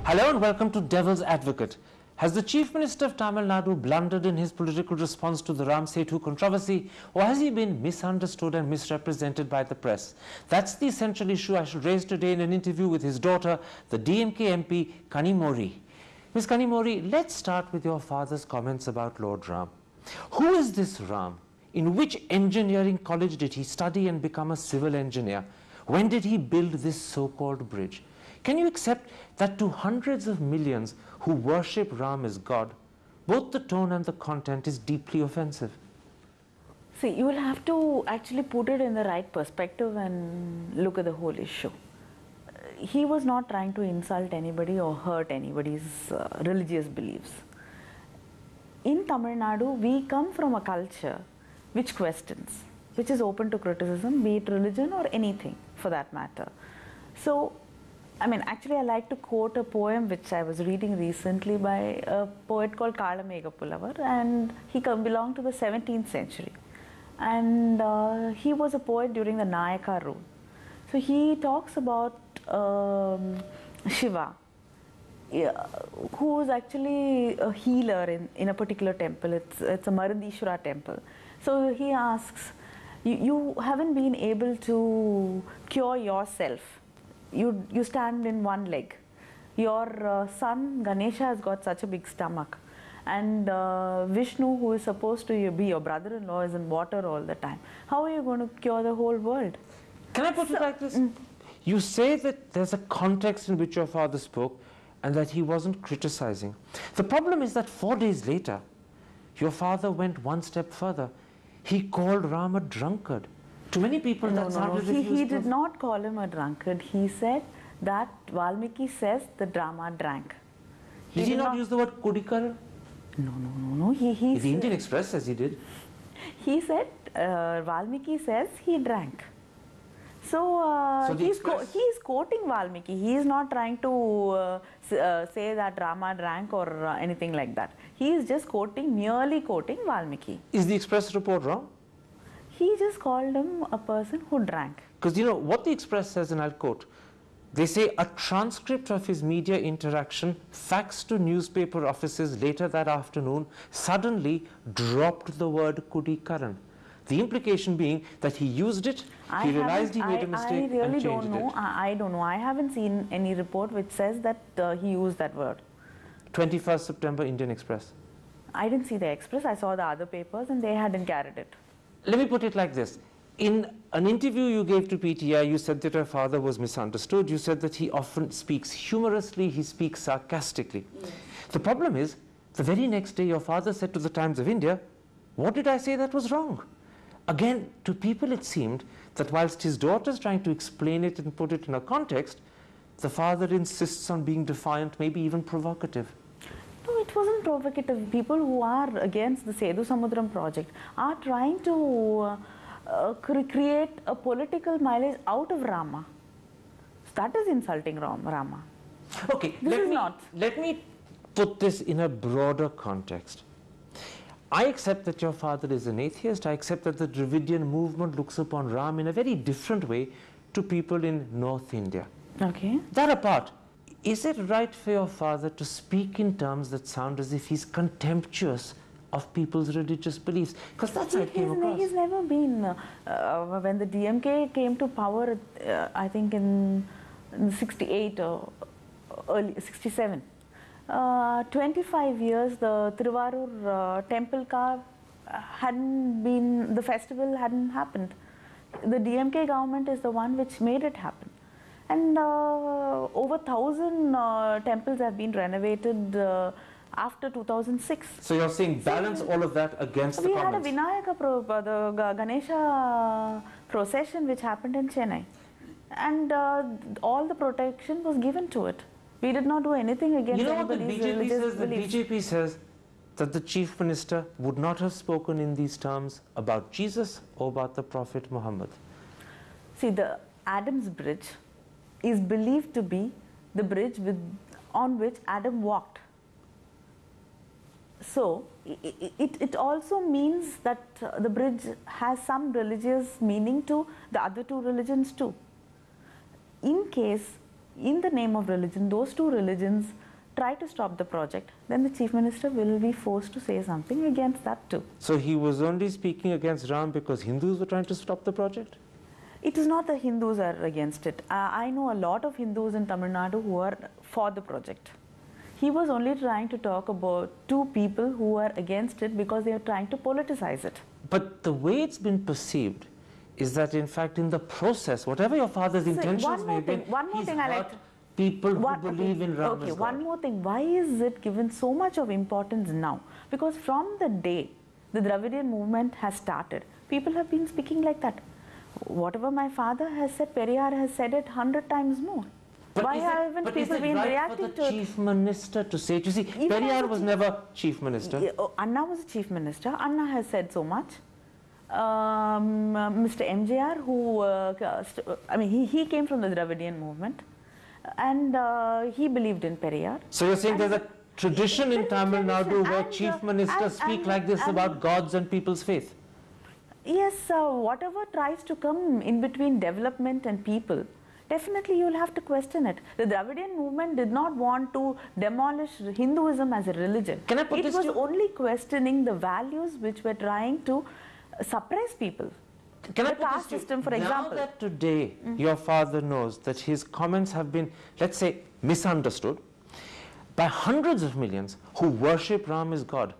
Hello and welcome to Devil's Advocate. Has the Chief Minister of Tamil Nadu blundered in his political response to the Ram Setu controversy, or has he been misunderstood and misrepresented by the press? That's the essential issue I should raise today in an interview with his daughter, the DMK MP, Kanimozhi. Ms. Kanimozhi, let's start with your father's comments about Lord Ram. Who is this Ram? In which engineering college did he study and become a civil engineer? When did he build this so-called bridge? Can you accept that to hundreds of millions who worship Ram as God, both the tone and the content is deeply offensive? See, you will have to actually put it in the right perspective and look at the whole issue. He was not trying to insult anybody or hurt anybody's religious beliefs. In Tamil Nadu, we come from a culture which questions, which is open to criticism, be it religion or anything for that matter. So, I mean, actually I like to quote a poem which I was reading recently by a poet called Kalamega Pulavar, and he belonged to the 17th century. And he was a poet during the Nayaka rule. So he talks about Shiva, who is actually a healer in a particular temple. It's a Marandishwara temple. So he asks, you haven't been able to cure yourself. You stand in one leg. Your son Ganesha has got such a big stomach, and Vishnu, who is supposed to be your brother-in-law, is in water all the time. How are you going to cure the whole world? Can I put it like this? You say that there's a context in which your father spoke and that he wasn't criticizing. The problem is that 4 days later, your father went one step further. He called Ram a drunkard. To many people, that sounded as if he did not call him a drunkard. He said that Valmiki says the Rama drank. Did he not use the word Kudikaran? No. The Indian Express says he did. He said Valmiki says he drank. So, he's quoting Valmiki. He is not trying to say that Rama drank or anything like that. He is just merely quoting Valmiki. Is the Express report wrong? He just called him a person who drank. Because you know what the Express says, and I'll quote, they say a transcript of his media interaction faxed to newspaper offices later that afternoon suddenly dropped the word Kudikaran. The implication being that he used it, he realized he made a mistake and changed it. I really don't know. I don't know. I haven't seen any report which says that he used that word. 21st September, Indian Express. I didn't see the Express. I saw the other papers and they hadn't carried it. Let me put it like this. In an interview you gave to PTI, you said that your father was misunderstood. You said that he often speaks humorously, he speaks sarcastically. Yes. The problem is, the very next day your father said to the Times of India, what did I say that was wrong? Again, to people it seemed that whilst his daughter is trying to explain it and put it in a context, the father insists on being defiant, maybe even provocative. No, it wasn't provocative. People who are against the Setu Samudram project are trying to create a political mileage out of Rama. So that is insulting Rama. Okay, let me put this in a broader context. I accept that your father is an atheist. I accept that the Dravidian movement looks upon Ram in a very different way to people in North India. Okay. That apart, is it right for your father to speak in terms that sound as if he's contemptuous of people's religious beliefs? Because that's how it came across. He's never been, when the DMK came to power, I think in 68 or early 67, 25 years the Thiruvarur temple the festival hadn't happened. The DMK government is the one which made it happen. And over 1,000 temples have been renovated after 2006. So you're saying balance all of that against the comments? We had a Vinayaka, the Ganesha procession which happened in Chennai. And all the protection was given to it. We did not do anything against anybody's religious beliefs. The BJP says that the Chief Minister would not have spoken in these terms about Jesus or about the Prophet Muhammad. See, the Adam's bridge is believed to be the bridge on which Adam walked. So, it also means that the bridge has some religious meaning to the other two religions too. In case in the name of religion, those two religions try to stop the project, then the Chief Minister will be forced to say something against that too. So he was only speaking against Ram because Hindus were trying to stop the project? It is not the Hindus are against it. I know a lot of Hindus in Tamil Nadu who are for the project. He was only trying to talk about two people who are against it because they are trying to politicize it. But the way it's been perceived is that in fact in the process, whatever your father's intentions may be, he's hurt people who believe in Ram as God. One more thing. Why is it given so much of importance now? Because from the day the Dravidian movement has started, people have been speaking like that. Whatever my father has said, Periyar has said it 100 times more. But why haven't people been reacting to it? For the Chief Minister to say, you see, Periyar was never Chief Minister. Anna was a Chief Minister. Anna has said so much. Mr. MJR, who, he came from the Dravidian movement and he believed in Periyar. So you're saying there's a tradition in Tamil Nadu where Chief Ministers speak like this about gods and people's faith? Yes, whatever tries to come in between development and people, definitely you will have to question it. The Dravidian movement did not want to demolish Hinduism as a religion. Can I put this to you? It was only questioning the values which were trying to suppress people. Can the I put caste this system, for now example. That today your father knows that his comments have been, let's say, misunderstood by hundreds of millions who worship Ram as God,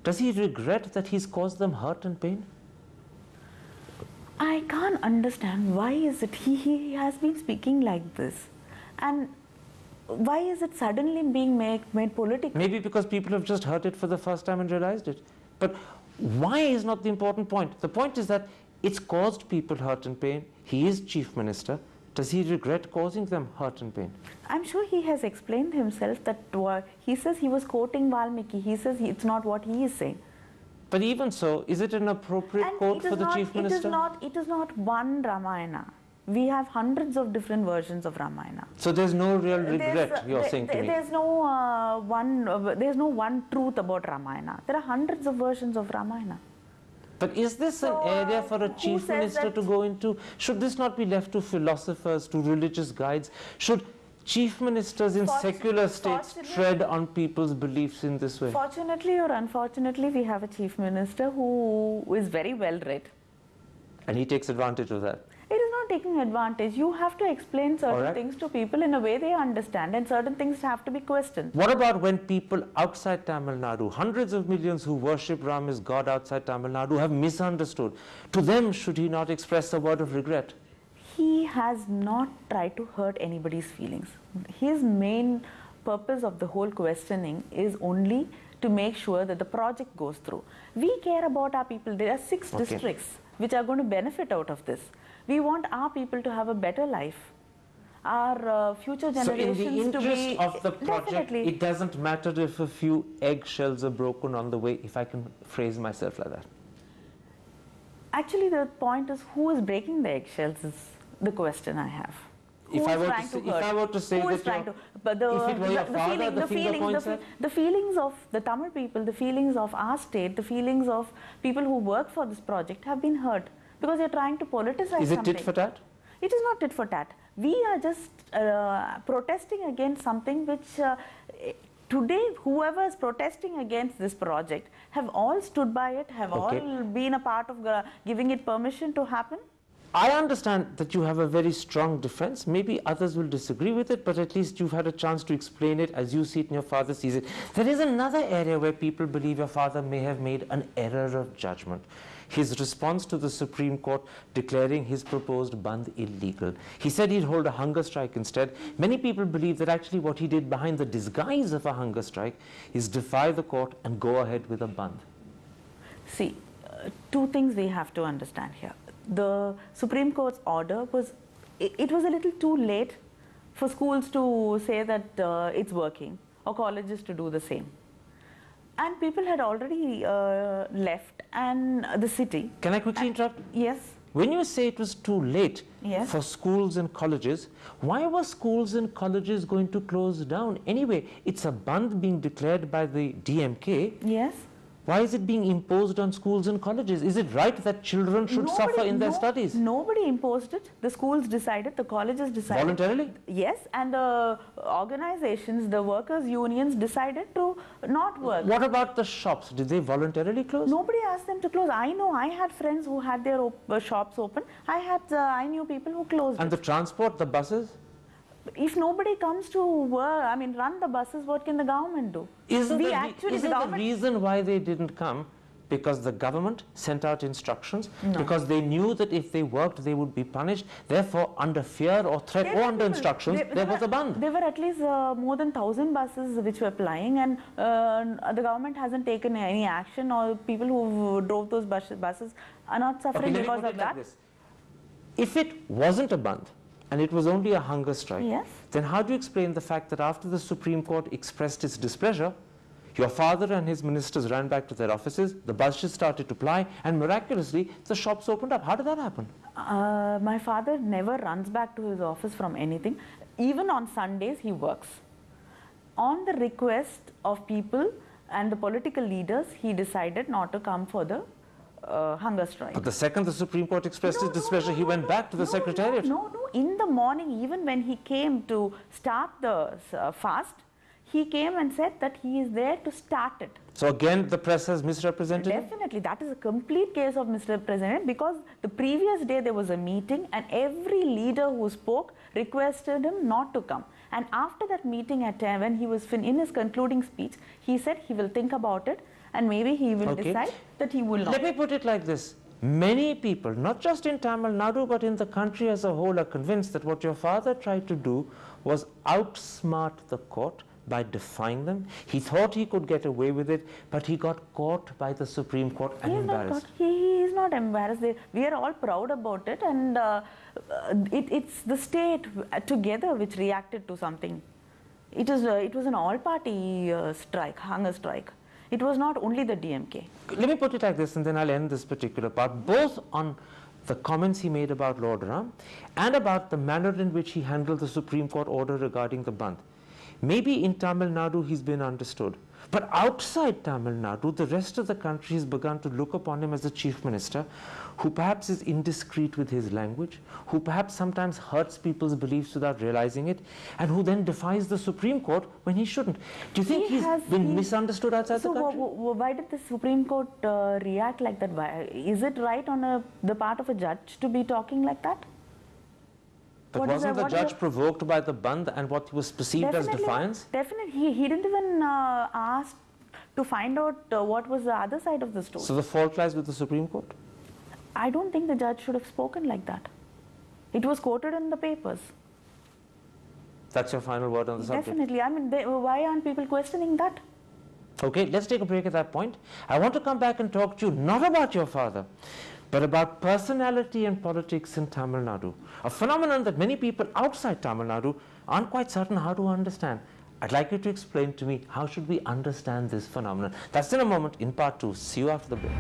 does he regret that he's caused them hurt and pain? I can't understand why is it he has been speaking like this, and why is it suddenly being made political? Maybe because people have just heard it for the first time and realized it. But why is not the important point. The point is that it's caused people hurt and pain. He is Chief Minister. Does he regret causing them hurt and pain? I'm sure he has explained himself that he says he was quoting Valmiki. He says it's not what he is saying. But even so, is it an appropriate quote for the Chief Minister? It is not one Ramayana. We have hundreds of different versions of Ramayana. So there's no real regret, you're saying to me? There's no one truth about Ramayana. There are hundreds of versions of Ramayana. But is this an area for a Chief Minister to go into? Should this not be left to philosophers, to religious guides? Should Chief Ministers in secular states tread on people's beliefs in this way? Fortunately or unfortunately, we have a Chief Minister who is very well read. And he takes advantage of that? It is not taking advantage. You have to explain certain things to people in a way they understand, and certain things have to be questioned. What about when people outside Tamil Nadu, hundreds of millions who worship Ram as God outside Tamil Nadu, have misunderstood? To them, should he not express a word of regret? He has not tried to hurt anybody's feelings. His main purpose of the whole questioning is only to make sure that the project goes through. We care about our people. There are 6 districts which are going to benefit out of this. We want our people to have a better life. Our future generations to be... So in the interest of the project, it doesn't matter if a few eggshells are broken on the way, if I can phrase myself like that. Actually, the point is, who is breaking the eggshells is the question I have. If I were to say the feelings of the Tamil people, the feelings of our state, the feelings of people who work for this project have been hurt because they're trying to politicize something. Is it tit for tat? It is not tit for tat. We are just protesting against something which today whoever is protesting against this project have all stood by it, have all been a part of giving it permission to happen. I understand that you have a very strong defense. Maybe others will disagree with it, but at least you've had a chance to explain it as you see it and your father sees it. There is another area where people believe your father may have made an error of judgment. His response to the Supreme Court declaring his proposed Bandh illegal. He said he'd hold a hunger strike instead. Many people believe that actually what he did behind the disguise of a hunger strike is defy the court and go ahead with a Bandh. See, 2 things we have to understand here. The Supreme Court's order was, it was a little too late for schools to say that it's working, or colleges to do the same. And people had already left and the city. Can I quickly interrupt? Yes. When you say it was too late for schools and colleges, why were schools and colleges going to close down? Anyway, it's a Bandh being declared by the DMK. Yes. Why is it being imposed on schools and colleges? Is it right that children should suffer in their studies? Nobody imposed it. The schools decided, the colleges decided. Voluntarily? Yes, and the organizations, the workers' unions decided to not work. What about the shops? Did they voluntarily close? Nobody asked them to close. I know, I had friends who had their shops open. I knew people who closed. And the transport, the buses? If nobody comes to work, I mean, run the buses, what can the government do? Isn't the reason why they didn't come because the government sent out instructions? No. Because they knew that if they worked, they would be punished. Therefore, under fear or threat or under instructions, there was a ban. There were at least more than 1,000 buses which were plying, and the government hasn't taken any action, or people who drove those buses are not suffering because of that. If it wasn't a ban, and it was only a hunger strike, yes, then how do you explain the fact that after the Supreme Court expressed its displeasure, your father and his ministers ran back to their offices, the buses started to ply, and miraculously the shops opened up? How did that happen? My father never runs back to his office from anything. Even on Sundays, he works. On the request of people and the political leaders, he decided not to come for the hunger strike. But the second the Supreme Court expressed his displeasure, he went back to the Secretariat. No. In the morning, even when he came to start the fast, he came and said that he is there to start it. So again, the press has misrepresented him? Definitely. That is a complete case of misrepresentation, because the previous day there was a meeting and every leader who spoke requested him not to come. And after that meeting, when he was in his concluding speech, he said he will think about it and maybe he will decide that he will not. Let me put it like this. Many people, not just in Tamil Nadu, but in the country as a whole, are convinced that what your father tried to do was outsmart the court by defying them. He thought he could get away with it, but he got caught by the Supreme Court and embarrassed. He is not embarrassed. We are all proud about it, and it's the state together which reacted to something. It was an all-party strike, hunger strike. It was not only the DMK. Let me put it like this, and then I'll end this particular part, both on the comments he made about Lord Ram and about the manner in which he handled the Supreme Court order regarding the Bandh. Maybe in Tamil Nadu he's been understood, but outside Tamil Nadu, the rest of the country has begun to look upon him as a chief minister who perhaps is indiscreet with his language, who perhaps sometimes hurts people's beliefs without realizing it, and who then defies the Supreme Court when he shouldn't. Do you think he's been misunderstood outside the country? So why did the Supreme Court react like that? Is it right on the part of a judge to be talking like that? But wasn't the judge provoked by the Bandh and what was perceived as defiance? Definitely. He didn't even ask to find out what was the other side of the story. So the fault lies with the Supreme Court? I don't think the judge should have spoken like that. It was quoted in the papers. That's your final word on the subject? Definitely. I mean, why aren't people questioning that? Okay, let's take a break at that point. I want to come back and talk to you not about your father, but about personality and politics in Tamil Nadu, a phenomenon that many people outside Tamil Nadu aren't quite certain how to understand. I'd like you to explain to me, how should we understand this phenomenon? That's in a moment in part 2. See you after the break.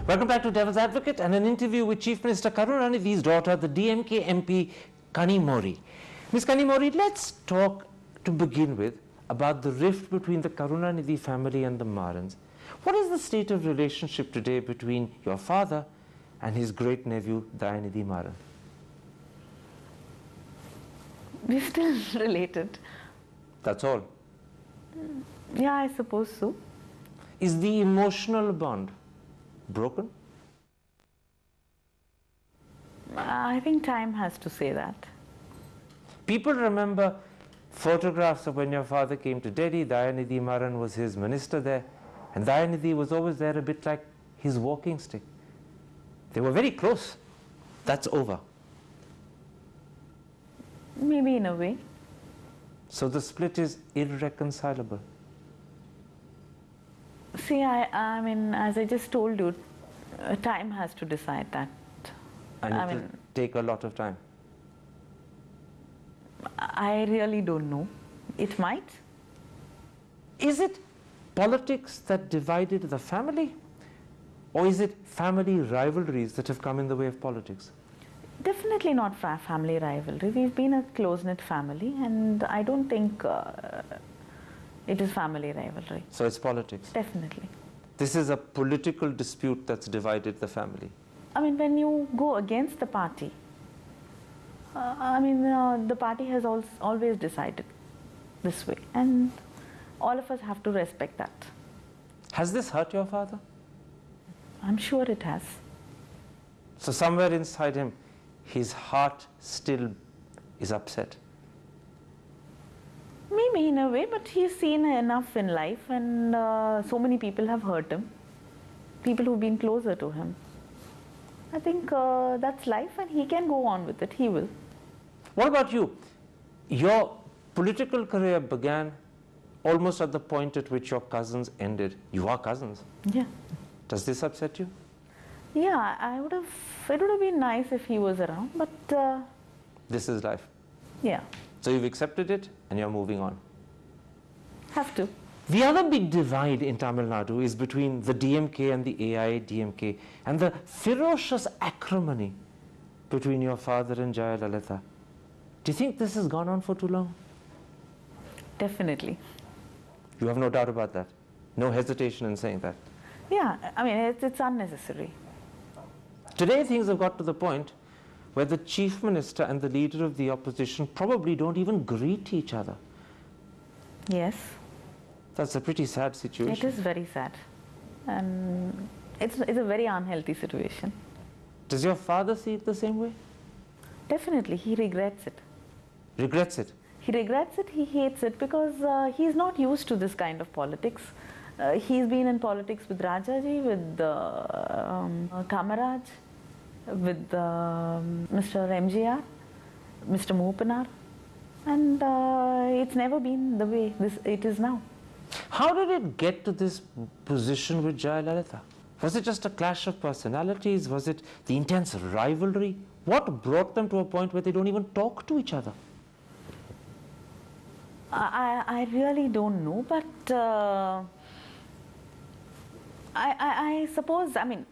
Welcome back to Devil's Advocate and an interview with Chief Minister Karunanidhi's daughter, the DMK MP Kani Mori. Ms. Kani Mori, let's talk to begin with about the rift between the Karunanidhi family and the Marans. What is the state of relationship today between your father and his great nephew, Dayanidhi Maran? We're still related. That's all? Yeah, I suppose so. Is the emotional bond broken? I think time has to say that. People remember photographs of when your father came to Delhi. Dayanidhi Maran was his minister there, and Dayanidhi was always there a bit like his walking stick. They were very close. That's over. Maybe in a way. So the split is irreconcilable. See, I mean, as I just told you, time has to decide that. And it will take a lot of time. I really don't know. It might. Is it politics that divided the family? Or is it family rivalries that have come in the way of politics? Definitely not family rivalry. We've been a close-knit family, and I don't think it is family rivalry. So it's politics. Definitely. This is a political dispute that's divided the family. I mean, when you go against the party, the party has always decided this way, and all of us have to respect that. Has this hurt your father? I'm sure it has. So somewhere inside him, his heart still is upset. Maybe in a way, but he's seen enough in life, and so many people have hurt him. People who've been closer to him. I think that's life, and he can go on with it. He will. What about you? Your political career began almost at the point at which your cousins ended. You are cousins. Yeah. Does this upset you? Yeah, it would have been nice if he was around, but This is life. yeah, So you've accepted it and you're moving on. have to. The other big divide in Tamil Nadu is between the DMK and the AIADMK, and the ferocious acrimony between your father and Jayalalitha. Do you think this has gone on for too long? Definitely. You have no doubt about that. No hesitation in saying that. Yeah, I mean, it's unnecessary. Today things have got to the point where the chief minister and the leader of the opposition probably don't even greet each other. Yes, That's a pretty sad situation. it is very sad, and it's a very unhealthy situation. Does your father see it the same way? Definitely, he regrets it. Regrets it? He regrets it, he hates it, because he's not used to this kind of politics. He's been in politics with Rajaji, with Kamaraj, with Mr. MGR, Mr. Moopanar, and it's never been the way it is now. How did it get to this position with Jayalalitha? Was it just a clash of personalities? Was it the intense rivalry? What brought them to a point where they don't even talk to each other? I really don't know, but I suppose, I mean,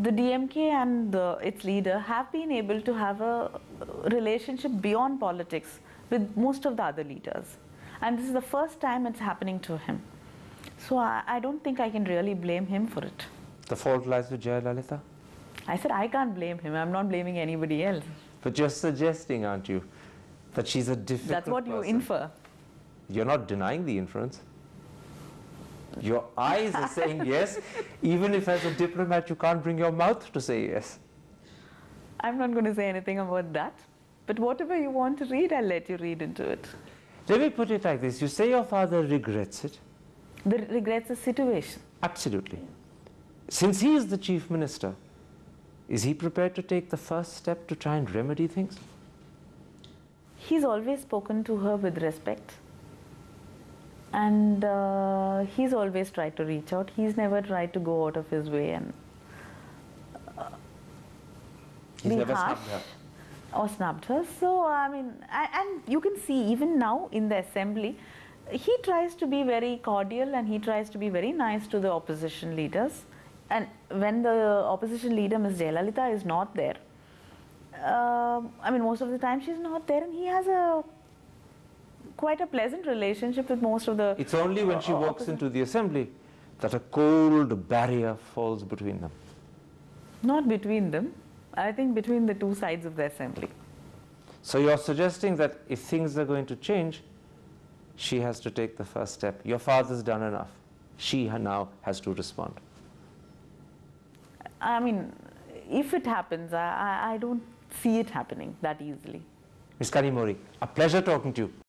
the DMK and its leader have been able to have a relationship beyond politics with most of the other leaders. And this is the first time it's happening to him. So I don't think I can really blame him for it. The fault lies with Jayalalitha? I said I can't blame him. I'm not blaming anybody else. But you're suggesting, aren't you, that she's a difficult That's what you person. infer. You're not denying the inference. Your eyes are saying yes, even if as a diplomat you can't bring your mouth to say yes. I'm not going to say anything about that. But whatever you want to read, I'll let you read into it. Let me put it like this. You say your father regrets it. Regrets the situation. Absolutely. Since he is the chief minister, is he prepared to take the first step to try and remedy things? He's always spoken to her with respect. And he's always tried to reach out. He's never tried to go out of his way and He's be never harsh snubbed her. or snubbed her. So, I mean, and you can see even now in the assembly, he tries to be very cordial and he tries to be very nice to the opposition leaders. And when the opposition leader, Ms. Jayalalitha, is not there, I mean, most of the time she's not there, and he has quite a pleasant relationship with most of the... It's only when she walks into the assembly that a cold barrier falls between them. Not between them. I think between the two sides of the assembly. So you're suggesting that if things are going to change, she has to take the first step. Your father's done enough. She now has to respond. I mean, if it happens, I don't see it happening that easily. Ms. Kanimuri, a pleasure talking to you.